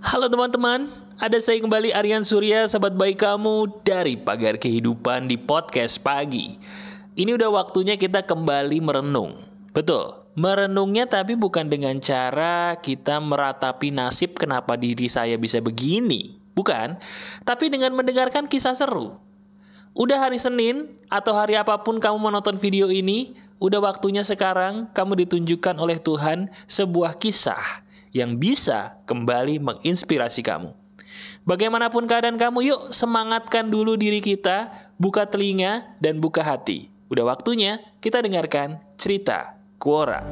Halo teman-teman, ada saya kembali Aryan Surya, sahabat baik kamu dari Pagar Kehidupan di podcast pagi. Ini udah waktunya kita kembali merenung. Betul, merenungnya tapi bukan dengan cara kita meratapi nasib kenapa diri saya bisa begini. Bukan, tapi dengan mendengarkan kisah seru. Udah hari Senin atau hari apapun kamu menonton video ini, udah waktunya sekarang kamu ditunjukkan oleh Tuhan sebuah kisah yang bisa kembali menginspirasi kamu. Bagaimanapun keadaan kamu, yuk semangatkan dulu diri kita, buka telinga dan buka hati. Udah waktunya kita dengarkan cerita Quora.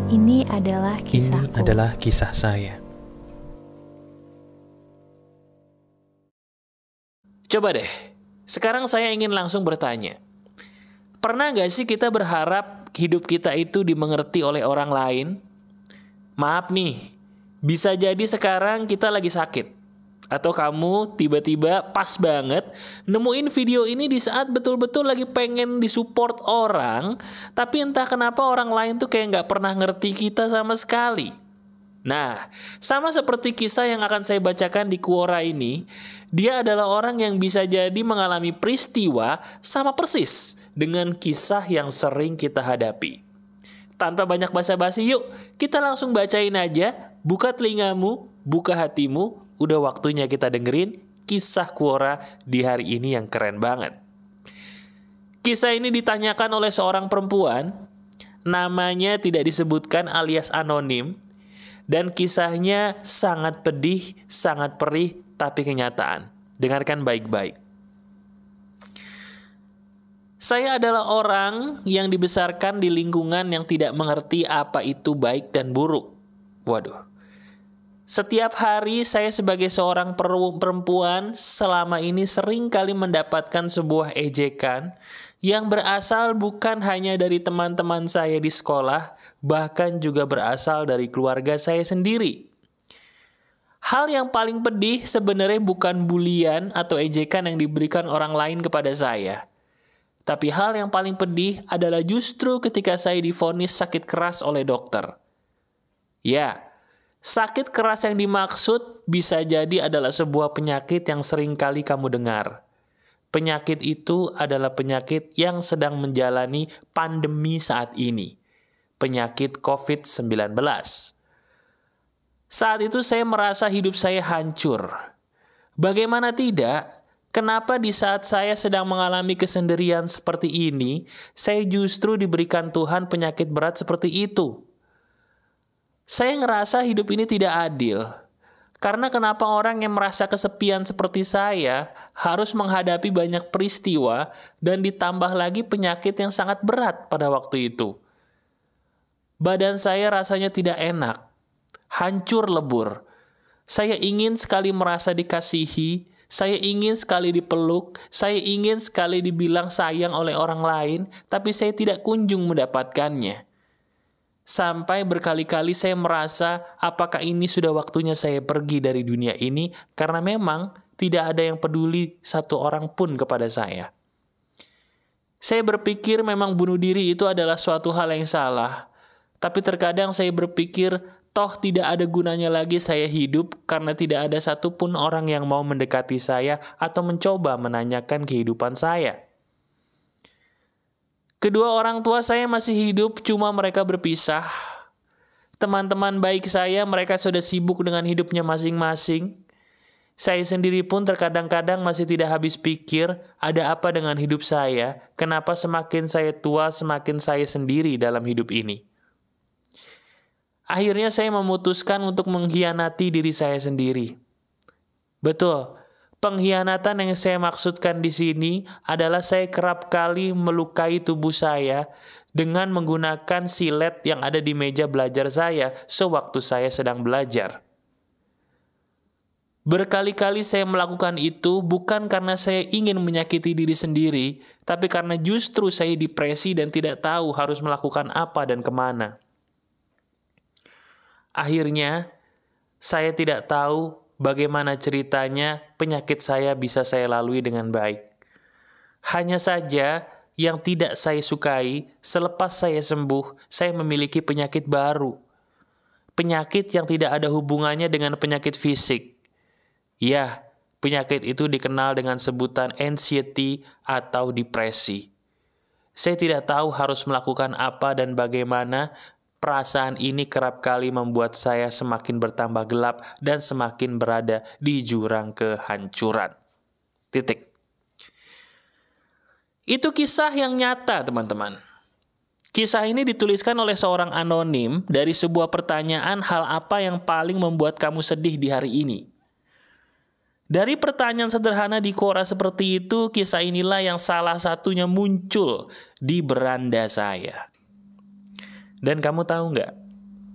Ini adalah kisah saya. Coba deh, sekarang saya ingin langsung bertanya. Pernah gak sih kita berharap hidup kita itu dimengerti oleh orang lain? Maaf nih, bisa jadi sekarang kita lagi sakit. Atau kamu tiba-tiba pas banget nemuin video ini di saat betul-betul lagi pengen disupport orang, tapi entah kenapa orang lain tuh kayak gak pernah ngerti kita sama sekali. Nah, sama seperti kisah yang akan saya bacakan di Quora ini, dia adalah orang yang bisa jadi mengalami peristiwa sama persis dengan kisah yang sering kita hadapi. Tanpa banyak basa-basi, yuk kita langsung bacain aja. Buka telingamu, buka hatimu. Udah waktunya kita dengerin kisah Quora di hari ini yang keren banget. Kisah ini ditanyakan oleh seorang perempuan. Namanya tidak disebutkan alias anonim. Dan kisahnya sangat pedih, sangat perih, tapi kenyataan. Dengarkan baik-baik. Saya adalah orang yang dibesarkan di lingkungan yang tidak mengerti apa itu baik dan buruk. Waduh. Setiap hari saya sebagai seorang perempuan selama ini sering kali mendapatkan sebuah ejekan yang berasal bukan hanya dari teman-teman saya di sekolah, bahkan juga berasal dari keluarga saya sendiri. Hal yang paling pedih sebenarnya bukan bulian atau ejekan yang diberikan orang lain kepada saya. Tapi hal yang paling pedih adalah justru ketika saya divonis sakit keras oleh dokter. Ya, sakit keras yang dimaksud bisa jadi adalah sebuah penyakit yang sering kali kamu dengar. Penyakit itu adalah penyakit yang sedang menjalani pandemi saat ini. Penyakit COVID-19. Saat itu saya merasa hidup saya hancur. Bagaimana tidak? Kenapa di saat saya sedang mengalami kesendirian seperti ini, saya justru diberikan Tuhan penyakit berat seperti itu? Saya ngerasa hidup ini tidak adil. Karena kenapa orang yang merasa kesepian seperti saya harus menghadapi banyak peristiwa dan ditambah lagi penyakit yang sangat berat pada waktu itu? Badan saya rasanya tidak enak, hancur lebur. Saya ingin sekali merasa dikasihi, saya ingin sekali dipeluk, saya ingin sekali dibilang sayang oleh orang lain, tapi saya tidak kunjung mendapatkannya. Sampai berkali-kali saya merasa apakah ini sudah waktunya saya pergi dari dunia ini karena memang tidak ada yang peduli satu orang pun kepada saya. Saya berpikir memang bunuh diri itu adalah suatu hal yang salah. Tapi terkadang saya berpikir toh tidak ada gunanya lagi saya hidup karena tidak ada satupun orang yang mau mendekati saya atau mencoba menanyakan kehidupan saya. Kedua orang tua saya masih hidup, cuma mereka berpisah. Teman-teman baik saya, mereka sudah sibuk dengan hidupnya masing-masing. Saya sendiri pun terkadang-kadang masih tidak habis pikir, ada apa dengan hidup saya, kenapa semakin saya tua, semakin saya sendiri dalam hidup ini. Akhirnya saya memutuskan untuk mengkhianati diri saya sendiri. Betul. Pengkhianatan yang saya maksudkan di sini adalah saya kerap kali melukai tubuh saya dengan menggunakan silet yang ada di meja belajar saya sewaktu saya sedang belajar. Berkali-kali saya melakukan itu bukan karena saya ingin menyakiti diri sendiri, tapi karena justru saya depresi dan tidak tahu harus melakukan apa dan kemana. Akhirnya, saya tidak tahu bagaimana ceritanya penyakit saya bisa saya lalui dengan baik. Hanya saja yang tidak saya sukai, selepas saya sembuh, saya memiliki penyakit baru. Penyakit yang tidak ada hubungannya dengan penyakit fisik. Ya, penyakit itu dikenal dengan sebutan anxiety atau depresi. Saya tidak tahu harus melakukan apa dan bagaimana. Perasaan ini kerap kali membuat saya semakin bertambah gelap dan semakin berada di jurang kehancuran. Titik. Itu kisah yang nyata, teman-teman. Kisah ini dituliskan oleh seorang anonim dari sebuah pertanyaan, hal apa yang paling membuat kamu sedih di hari ini? Dari pertanyaan sederhana di Quora seperti itu, kisah inilah yang salah satunya muncul di beranda saya. Dan kamu tahu nggak?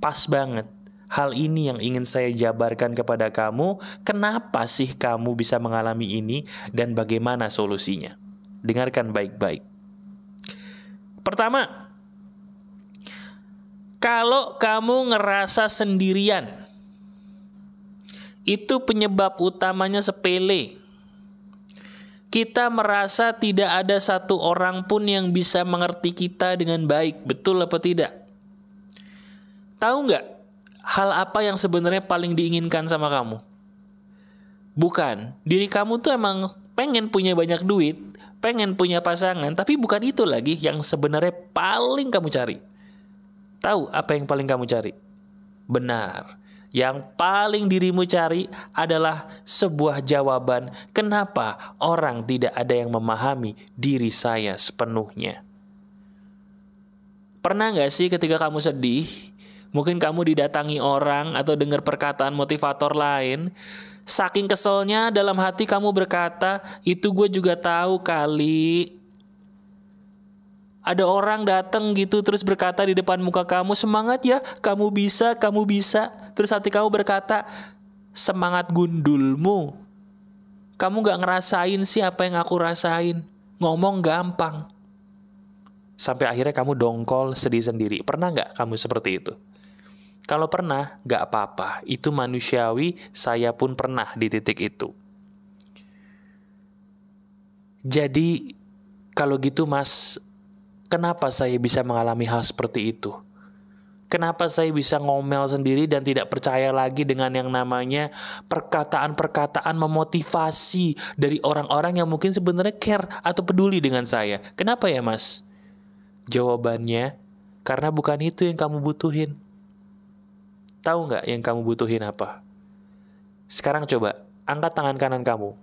Pas banget. Hal ini yang ingin saya jabarkan kepada kamu. Kenapa sih kamu bisa mengalami ini dan bagaimana solusinya? Dengarkan baik-baik. Pertama, kalau kamu ngerasa sendirian, itu penyebab utamanya sepele. Kita merasa tidak ada satu orang pun yang bisa mengerti kita dengan baik. Betul apa tidak? Tahu nggak hal apa yang sebenarnya paling diinginkan sama kamu? Bukan, diri kamu tuh emang pengen punya banyak duit, pengen punya pasangan, tapi bukan itu lagi yang sebenarnya paling kamu cari. Tahu apa yang paling kamu cari? Benar, yang paling dirimu cari adalah sebuah jawaban kenapa orang tidak ada yang memahami diri saya sepenuhnya. Pernah nggak sih ketika kamu sedih, mungkin kamu didatangi orang atau dengar perkataan motivator lain, saking keselnya dalam hati kamu berkata, itu gue juga tahu kali. Ada orang datang gitu terus berkata di depan muka kamu, semangat ya, kamu bisa, kamu bisa. Terus hati kamu berkata, semangat gundulmu. Kamu gak ngerasain sih apa yang aku rasain. Ngomong gampang. Sampai akhirnya kamu dongkol sedih sendiri. Pernah gak kamu seperti itu? Kalau pernah, gak apa-apa. Itu manusiawi, saya pun pernah di titik itu. Jadi, kalau gitu Mas, kenapa saya bisa mengalami hal seperti itu? Kenapa saya bisa ngomel sendiri dan tidak percaya lagi dengan yang namanya perkataan-perkataan memotivasi dari orang-orang yang mungkin sebenarnya care atau peduli dengan saya? Kenapa ya Mas? Jawabannya, karena bukan itu yang kamu butuhin. Tahu nggak yang kamu butuhin apa? Sekarang coba, angkat tangan kanan kamu.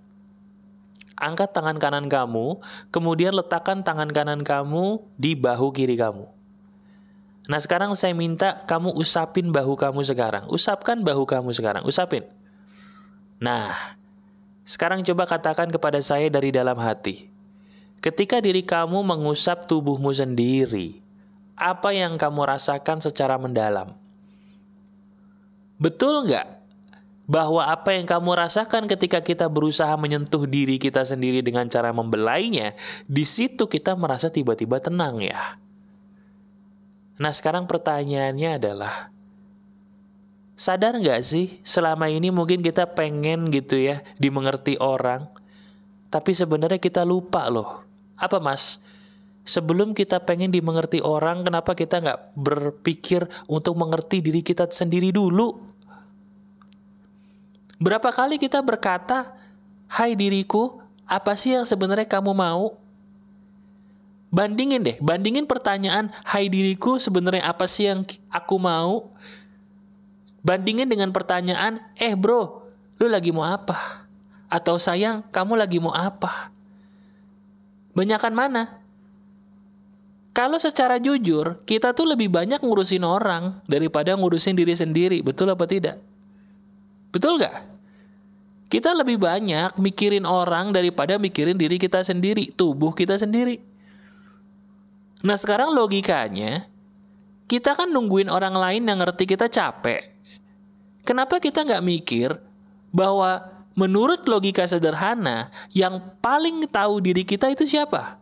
Angkat tangan kanan kamu, kemudian letakkan tangan kanan kamu di bahu kiri kamu. Nah sekarang saya minta kamu usapin bahu kamu sekarang. Usapkan bahu kamu sekarang, usapin. Nah, sekarang coba katakan kepada saya dari dalam hati. Ketika diri kamu mengusap tubuhmu sendiri, apa yang kamu rasakan secara mendalam? Betul nggak bahwa apa yang kamu rasakan ketika kita berusaha menyentuh diri kita sendiri dengan cara membelainya, di situ kita merasa tiba-tiba tenang ya? Nah sekarang pertanyaannya adalah, sadar nggak sih selama ini mungkin kita pengen gitu ya dimengerti orang, tapi sebenarnya kita lupa loh. Apa Mas? Sebelum kita pengen dimengerti orang, kenapa kita nggak berpikir untuk mengerti diri kita sendiri dulu? Berapa kali kita berkata, hai diriku, apa sih yang sebenarnya kamu mau? Bandingin deh, bandingin pertanyaan, hai diriku, sebenarnya apa sih yang aku mau? Bandingin dengan pertanyaan, bro, lu lagi mau apa? Atau sayang, kamu lagi mau apa? Banyakan mana? Kalau secara jujur, kita tuh lebih banyak ngurusin orang daripada ngurusin diri sendiri. Betul apa tidak? Betul gak? Kita lebih banyak mikirin orang daripada mikirin diri kita sendiri, tubuh kita sendiri. Nah sekarang logikanya, kita kan nungguin orang lain yang ngerti kita capek. Kenapa kita gak mikir bahwa menurut logika sederhana, yang paling tahu diri kita itu siapa?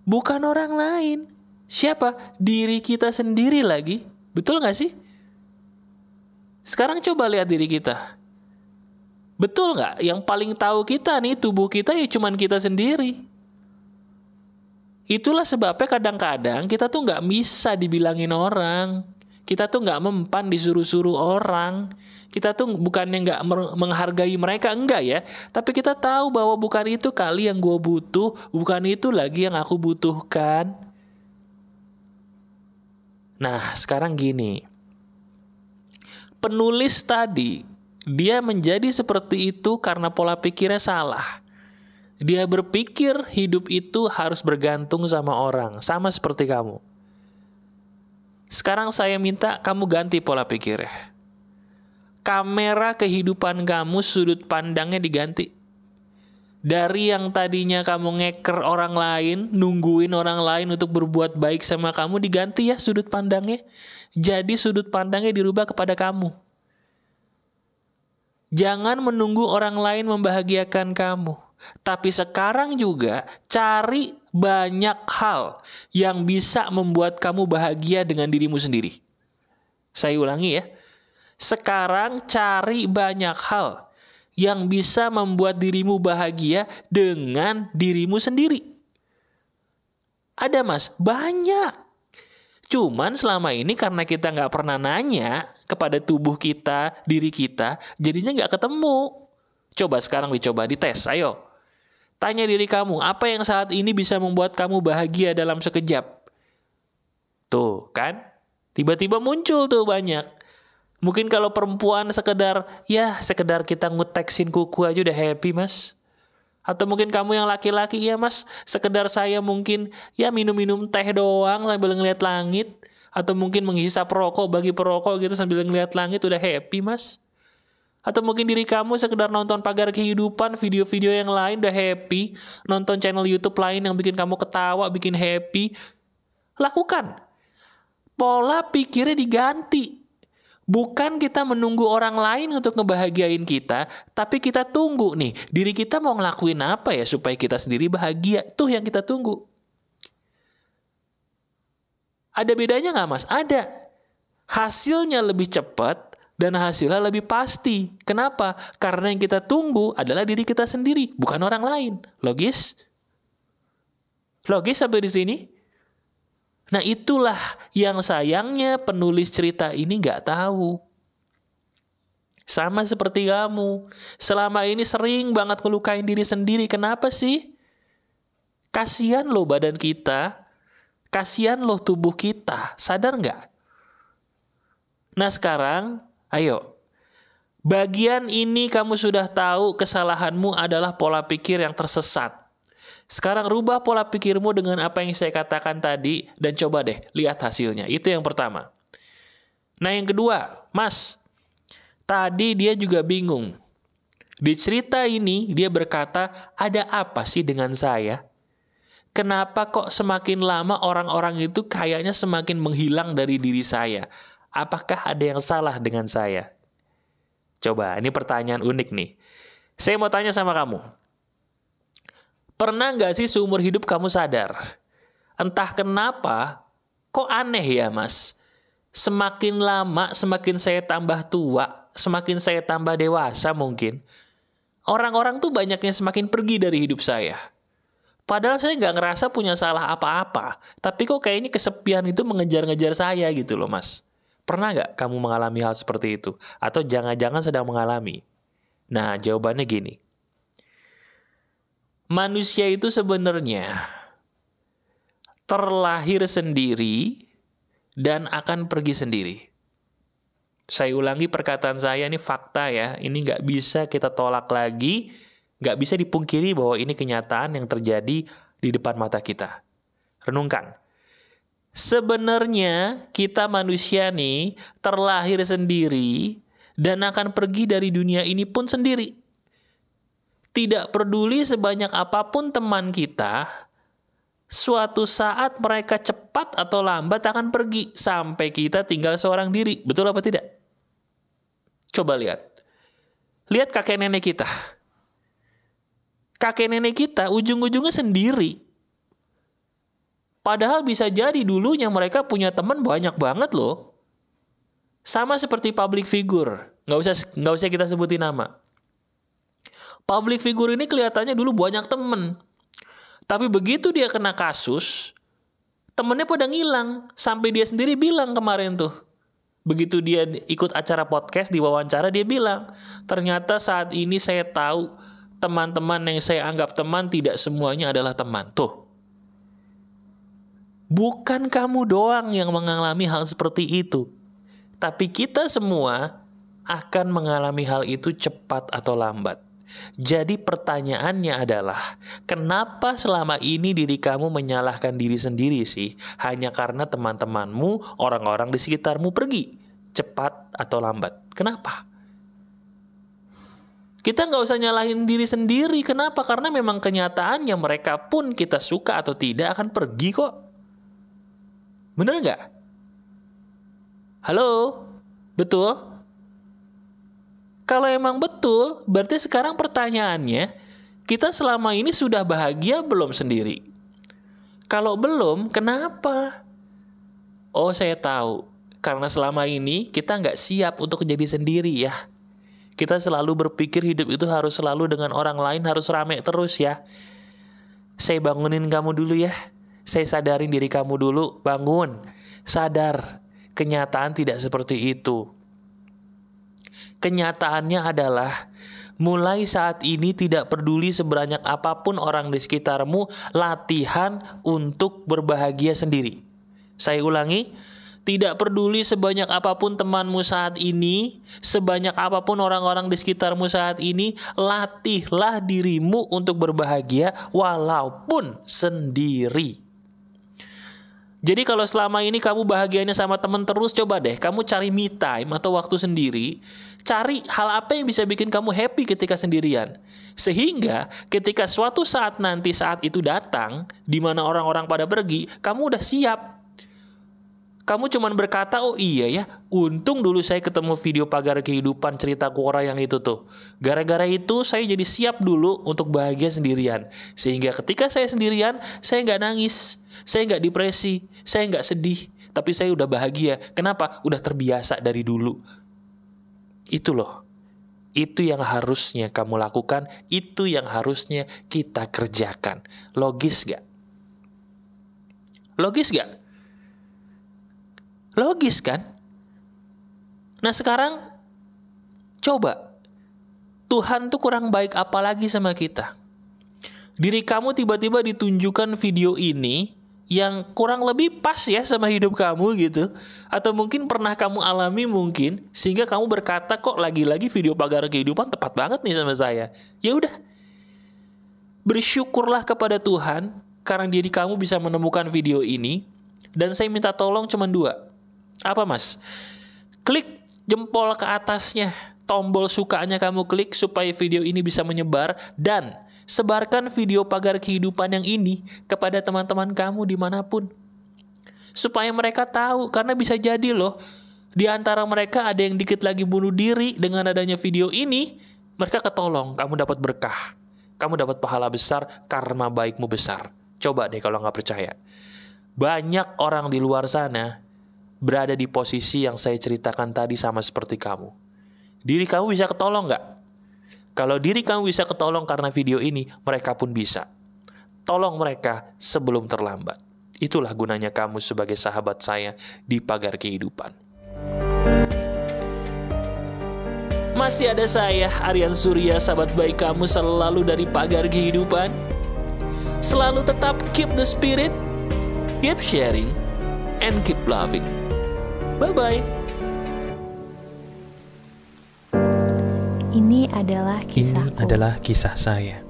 Bukan orang lain. Siapa? Diri kita sendiri lagi. Betul gak sih? Sekarang coba lihat diri kita. Betul nggak? Yang paling tahu kita nih, tubuh kita ya cuman kita sendiri. Itulah sebabnya kadang-kadang kita tuh nggak bisa dibilangin orang. Kita tuh nggak mempan disuruh-suruh orang. Kita tuh bukannya nggak menghargai mereka, enggak ya. Tapi kita tahu bahwa bukan itu kali yang gue butuh, bukan itu lagi yang aku butuhkan. Nah, sekarang gini. Penulis tadi, dia menjadi seperti itu karena pola pikirnya salah. Dia berpikir hidup itu harus bergantung sama orang, sama seperti kamu. Sekarang saya minta kamu ganti pola pikirnya. Kamera kehidupan kamu, sudut pandangnya diganti. Dari yang tadinya kamu ngeker orang lain, nungguin orang lain untuk berbuat baik sama kamu, diganti ya sudut pandangnya. Jadi sudut pandangnya dirubah kepada kamu. Jangan menunggu orang lain membahagiakan kamu. Tapi sekarang juga cari banyak hal yang bisa membuat kamu bahagia dengan dirimu sendiri. Saya ulangi ya. Sekarang cari banyak hal yang bisa membuat dirimu bahagia dengan dirimu sendiri. Ada mas, banyak. Cuman selama ini karena kita nggak pernah nanya kepada tubuh kita, diri kita, jadinya nggak ketemu. Coba sekarang dicoba, dites, ayo. Tanya diri kamu, apa yang saat ini bisa membuat kamu bahagia dalam sekejap? Tuh kan, tiba-tiba muncul tuh banyak. Mungkin kalau perempuan sekedar kita nguteksin kuku aja udah happy mas. Atau mungkin kamu yang laki-laki, ya mas, sekedar saya mungkin ya minum-minum teh doang sambil ngeliat langit. Atau mungkin menghisap rokok bagi perokok gitu sambil ngeliat langit udah happy mas. Atau mungkin diri kamu sekedar nonton Pagar Kehidupan, video-video yang lain udah happy. Nonton channel YouTube lain yang bikin kamu ketawa, bikin happy. Lakukan. Pola pikirnya diganti. Bukan kita menunggu orang lain untuk ngebahagiain kita, tapi kita tunggu nih, diri kita mau ngelakuin apa ya supaya kita sendiri bahagia. Itu yang kita tunggu. Ada bedanya nggak mas? Ada. Hasilnya lebih cepat dan hasilnya lebih pasti. Kenapa? Karena yang kita tunggu adalah diri kita sendiri, bukan orang lain. Logis? Logis sampai di sini? Nah itulah yang sayangnya penulis cerita ini nggak tahu. Sama seperti kamu. Selama ini sering banget ngelukain diri sendiri. Kenapa sih? Kasian loh badan kita. Kasian loh tubuh kita. Sadar nggak? Nah sekarang, ayo. Bagian ini kamu sudah tahu kesalahanmu adalah pola pikir yang tersesat. Sekarang rubah pola pikirmu dengan apa yang saya katakan tadi dan coba deh lihat hasilnya. Itu yang pertama. Nah yang kedua, mas, tadi dia juga bingung. Di cerita ini dia berkata, ada apa sih dengan saya? Kenapa kok semakin lama orang-orang itu kayaknya semakin menghilang dari diri saya? Apakah ada yang salah dengan saya? Coba, ini pertanyaan unik nih. Saya mau tanya sama kamu. Pernah nggak sih seumur hidup kamu sadar? Entah kenapa, kok aneh ya mas? Semakin lama, semakin saya tambah tua, semakin saya tambah dewasa mungkin. Orang-orang tuh banyaknya semakin pergi dari hidup saya. Padahal saya nggak ngerasa punya salah apa-apa. Tapi kok kayaknya kesepian itu mengejar-ngejar saya gitu loh mas. Pernah nggak kamu mengalami hal seperti itu? Atau jangan-jangan sedang mengalami? Nah jawabannya gini. Manusia itu sebenarnya terlahir sendiri dan akan pergi sendiri. Saya ulangi perkataan saya, ini fakta ya. Ini nggak bisa kita tolak lagi, nggak bisa dipungkiri bahwa ini kenyataan yang terjadi di depan mata kita. Renungkan. Sebenarnya kita manusia nih terlahir sendiri dan akan pergi dari dunia ini pun sendiri. Tidak peduli sebanyak apapun teman kita, suatu saat mereka cepat atau lambat akan pergi sampai kita tinggal seorang diri. Betul apa tidak? Coba lihat. Lihat kakek nenek kita. Kakek nenek kita ujung-ujungnya sendiri. Padahal bisa jadi dulunya mereka punya teman banyak banget loh. Sama seperti public figure, nggak usah kita sebutin nama. Public figure ini kelihatannya dulu banyak temen, tapi begitu dia kena kasus, temennya pada ngilang. Sampai dia sendiri bilang kemarin tuh, begitu dia ikut acara podcast, diwawancara dia bilang, ternyata saat ini saya tahu teman-teman yang saya anggap teman tidak semuanya adalah teman. Tuh, bukan kamu doang yang mengalami hal seperti itu, tapi kita semua akan mengalami hal itu cepat atau lambat. Jadi pertanyaannya adalah, kenapa selama ini diri kamu menyalahkan diri sendiri sih? Hanya karena teman-temanmu, orang-orang di sekitarmu pergi, cepat atau lambat. Kenapa? Kita nggak usah nyalahin diri sendiri. Kenapa? Karena memang kenyataannya mereka pun kita suka atau tidak akan pergi kok. Bener nggak? Halo? Betul? Kalau emang betul, berarti sekarang pertanyaannya, kita selama ini sudah bahagia belum sendiri? Kalau belum, kenapa? Oh, saya tahu. Karena selama ini kita nggak siap untuk jadi sendiri ya. Kita selalu berpikir hidup itu harus selalu dengan orang lain, harus rame terus ya. Saya bangunin kamu dulu ya. Saya sadarin diri kamu dulu, bangun. Sadar, kenyataan tidak seperti itu. Kenyataannya adalah, mulai saat ini tidak peduli sebanyak apapun orang di sekitarmu, latihan untuk berbahagia sendiri. Saya ulangi, tidak peduli sebanyak apapun temanmu saat ini, sebanyak apapun orang-orang di sekitarmu saat ini, latihlah dirimu untuk berbahagia walaupun sendiri. Jadi kalau selama ini kamu bahagianya sama teman terus, coba deh kamu cari me time atau waktu sendiri. Cari hal apa yang bisa bikin kamu happy ketika sendirian. Sehingga ketika suatu saat nanti saat itu datang, di mana orang-orang pada pergi, kamu udah siap. Kamu cuman berkata, oh iya ya, untung dulu saya ketemu video Pagar Kehidupan cerita Quora yang itu tuh. Gara-gara itu saya jadi siap dulu untuk bahagia sendirian. Sehingga ketika saya sendirian, saya nggak nangis, saya nggak depresi, saya nggak sedih. Tapi saya udah bahagia. Kenapa? Udah terbiasa dari dulu. Itu loh. Itu yang harusnya kamu lakukan. Itu yang harusnya kita kerjakan. Logis gak? Logis gak? Logis kan? Nah sekarang coba, Tuhan tuh kurang baik apa lagi sama kita? Diri kamu tiba-tiba ditunjukkan video ini yang kurang lebih pas ya sama hidup kamu gitu. Atau mungkin pernah kamu alami mungkin, sehingga kamu berkata, kok lagi-lagi video Pagar Kehidupan tepat banget nih sama saya. Ya udah, bersyukurlah kepada Tuhan karena diri kamu bisa menemukan video ini. Dan saya minta tolong cuma 2. Apa mas? Klik jempol ke atasnya, tombol sukanya kamu klik supaya video ini bisa menyebar, dan sebarkan video Pagar Kehidupan yang ini kepada teman-teman kamu dimanapun. Supaya mereka tahu, karena bisa jadi loh, di antara mereka ada yang dikit lagi bunuh diri. Dengan adanya video ini, mereka ketolong, kamu dapat berkah, kamu dapat pahala besar, karma baikmu besar. Coba deh kalau nggak percaya. Banyak orang di luar sana berada di posisi yang saya ceritakan tadi sama seperti kamu. Diri kamu bisa ketolong nggak? Kalau diri kamu bisa ketolong karena video ini, mereka pun bisa. Tolong mereka sebelum terlambat. Itulah gunanya kamu sebagai sahabat saya di Pagar Kehidupan. Masih ada saya, Aryan Surya, sahabat baik kamu selalu dari Pagar Kehidupan. Selalu tetap keep the spirit, keep sharing, and keep loving. Bye-bye. Ini adalah kisahku. Ini adalah kisah saya.